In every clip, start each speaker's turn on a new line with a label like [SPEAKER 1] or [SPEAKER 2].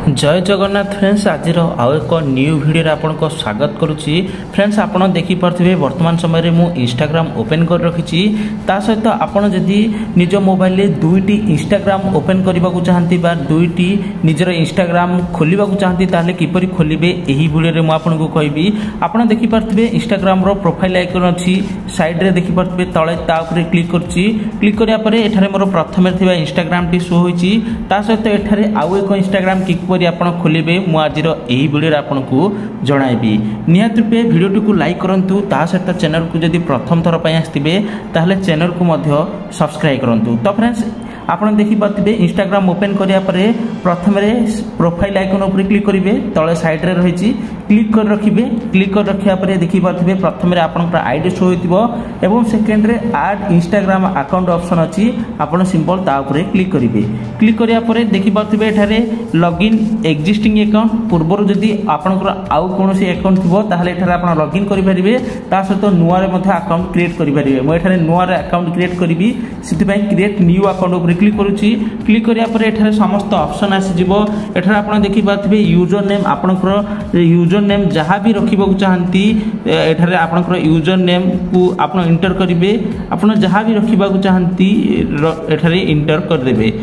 [SPEAKER 1] जय जगन्नाथ फ्रेंड्स आज आउ एक न्यू वीडियो आपको स्वागत करुच्ची। फ्रेंड्स आप देखिपे वर्तमान समय मु इंस्टाग्राम ओपन कर रखी सहित आपड़ जदि निज मोबाइल दुईटी इंस्टाग्राम ओपन करने को चाहती दुईटी निजर इंस्टाग्राम खोलने को चाहती ताले किपरि खोलिबे एही वीडियो में आपको कहबी। आप देखिपे इंस्टाग्राम रो प्रोफाइल आइकन अच्छी साइड रे देखिपे तले क्लिक करछि। क्लिक करिया परे एठारे मोर प्रथम इंस्टाग्राम टी शो होइछि। ता सहित एठारे आउ एक इंस्टाग्राम किपरि आपण खोलिबे मु आजिर एही वीडियो आपको जणाइबी। निहात रूपे वीडियो को लाइक करंतु ता सहित चैनल को जदि प्रथम थर पय आस्तिबे ताहले चैनल को मध्य सब्सक्राइब करंतु। तो फ्रेंड्स आपड़ देखिपे इंस्टाग्राम ओपन करिया परे प्रथम प्रोफाइल आइकन उपर क्लिक करेंगे तले साइड रे रही क्लिक कर रखिए। क्लिक कर रखा देखिपे प्रथम आपंकर आईडी शो हो सेकेंड रे आड इंस्टाग्राम अकाउंट ऑप्शन अच्छी आप सिंपल ताऊपर क्लिक करेंगे। क्लिक कराया देखिपे एठारे लॉगिन एक्जिस्टिंग अकाउंट पूर्व जदि आपंकर आउ कौन अकाउंट थी ताहले आप लॉगिन करेंगे सहित नुआ अकाउंट क्रिएट करेंगे। मुझे नुआ अकाउंट क्रिएट करी से क्रिएट न्यू अकाउंट क्लिक करुच्ची। क्लिक कराया समस्त ऑप्शन आसीजिवो। एठार आपण देखिपे यूजर नेम आपणकर यूजर नेम जहाँ भी रखा चाहती एठार आपणकर यूजर नेम को आप इंटर करेंगे। आप जहाँ भी रखा चाहती एठारे इंटर करदे।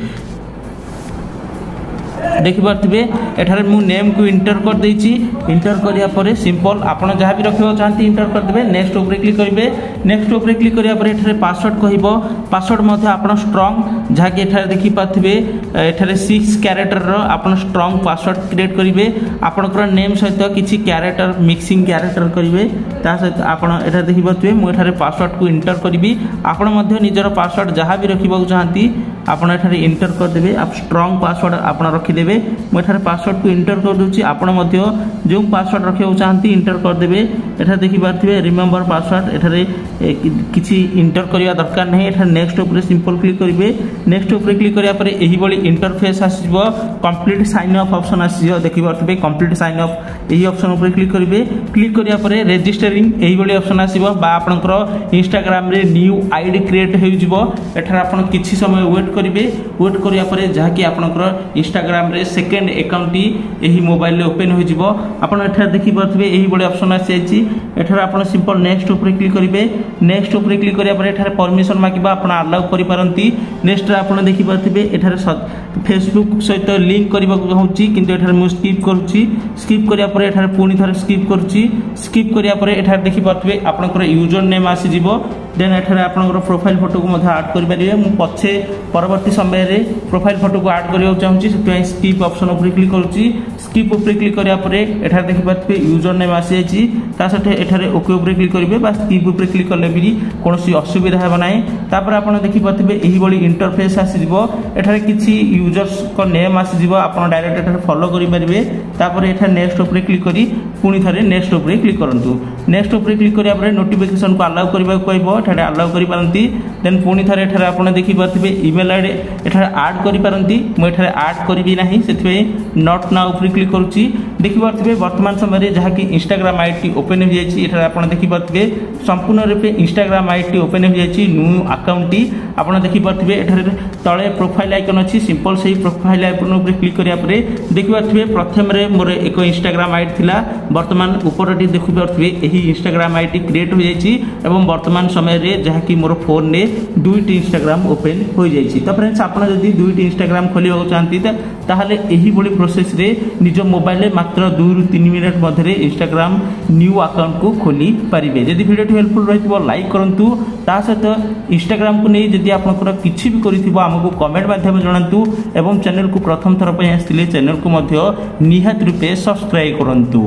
[SPEAKER 1] देखिपे एठारे मु नेम को इंटर कर देछि। इंटर करिया परे सिंपल आपण जहाँ भी रखा चाहती इंटर करदे। नेक्स्ट ऊपर क्लिक करेंगे। नेक्स्ट ऊपर क्लिक करिया परे एठारे पासवर्ड कहबो। पासवर्ड मध्य आपण स्ट्रांग जहाँ कि एठारे देखिपे एठारे 6 कैरेक्टर रो आपण स्ट्रांग पासवर्ड क्रिएट करेंगे। आपणकर नेम सहित किछि कैरेक्टर मिक्सिंग कैरेक्टर करेंगे। ता सहित आपण एठारे देखिपे मु एठारे पासवर्ड को इंटर करी। आपण मध्य निजर पासवर्ड जहाँ भी रखा चाहती आपण एठारे इंटर करदे। आप स्ट्रांग पासवर्ड आपण रखिदेवे। मुझे पासवर्ड को इंटर कर दूसरी आपण जो पासवर्ड रखा चाहती इंटर करदे। एठार देखिपे रिमेम्बर पासवर्ड एठारे किसी इंटर करने दरकार नहीं। एठार नेक्स्ट ऊपर सिंपल क्लिक करेंगे। नेक्स्ट ऊपर क्लिक कराया परे एही बड़ी इंटरफेस आसीबो। कंप्लीट साइन अप ऑप्शन आसीबो। देखिपे कंप्लीट साइन अप यही ऑप्शन ऊपर क्लिक करेंगे। क्लिक कराया परे रजिस्टरिंग यही बड़ी ऑप्शन आसीबो बा आपनकर इंस्टाग्राम रे न्यू आईडी क्रिएट हो जिवो। एठार आपण किछि समय वेट करेंगे। वेट करिया परे जहाँकि आपनकर इंस्टाग्राम रे सेकेंड अकाउंट यही मोबाइल रे ओपन हो जिवो। आपण एठार देखिपे यही बड़ी ऑप्शन आसी जाइछि। एठार आपण सिंपल नेक्स्ट ऊपर क्लिक करेंगे। नेक्स्ट ऊपर क्लिक करिया परे एठार परमिशन मागिबा आपण अलाउ करि पारंती। नेक्स्ट आपण देखिपे एठार फेसबुक सहित लिंक करबा को होछि किंतु एठार मु स्किप करूछि। स्किप करिया परे एठार पुनी थरे स्किप करूछि। स्किप करिया परे एठार देखिपे आपनकर यूजर नेम आसी जिवो। देन एठार आपनकर प्रोफाइल फोटो को मध्य ऐड करि परिबे। मु पछे परवर्ती समय रे प्रोफाइल फोटो को ऐड करियो चाहूछि से स्किप ऑप्शन ऊपर क्लिक करूछि। स्किप ऊपर क्लिक करिया परे एठार देखिपे यूजर नेम आसी जाइछि। ता सहित एठारे ओके ऊपर क्लिक करिवे बा स्किप ऊपर क्लिक करले भी कोनोसी असुविधा हेबा नाही। तापर आपण देखिपे एही बडी इंटरफेस आसी जिवो। एठारे किछि यूजर्स को नेम आसी जिवो। आपण डायरेक्ट एठारे फॉलो करि परिबे। तापर एठार नेक्स्ट ऊपर क्लिक करी पुनी थरे नेक्स्ट ऊपर क्लिक करंतु। नेक्स्ट ऊपर क्लिक करिया परे नोटिफिकेशन को अलाउ करबा कहबो। एठारे अलाउ करि पारंती। देन पुनी थरे एठारे आपण देखिपे ईमेल आईडी एठारे ऐड करि पारंती। मु एठारे ऐड करबी नाही सेथि नॉट नाउ ऊपर क्लिक करूची। देखिपे वर्तमान समय जहाँ कि इंस्टाग्राम आईडी ओपन हो जाइए। एठारे आपण देखिपे संपूर्ण रूपे इंस्टाग्राम आईडी ओपन हो जाइए। न्यू अकाउंट आपण देखिपे एठारे तले प्रोफाइल आइकन अच्छी सिंपल से प्रोफाइल आइकन ऊपर क्लिक करिया परे देखिपे प्रथम रे मोर एक इंस्टाग्राम आईडी थिला। वर्तमान ऊपर देखिपे एही इंस्टाग्राम आईडी क्रिएट हो जाइए एवं वर्तमान समय रे जहाँ कि मोर फोन ने दुईटी इंस्टाग्राम ओपन हो जाइए। तो फ्रेंड्स आपण जदि दुईटी इंस्टाग्राम खोलिबा चाहती ताहले एही बड़ी प्रोसेस रे निज मोबाइल रे मात्र 2 ରୁ 3 मिनट मध्य इंस्टाग्राम न्यू अकाउंट को खोली पारिबे। जदि वीडियो हेल्पफुल रहितबो लाइक करंतु। ता सहित इंस्टाग्राम को नहीं जदि आपनकर किछि भी करिथिबो हमकु कमेंट माध्यम जणांतु एवं चैनल को प्रथम थर पय आस्थिले चैनल को मध्य निहात रूपे सब्सक्राइब करंतु।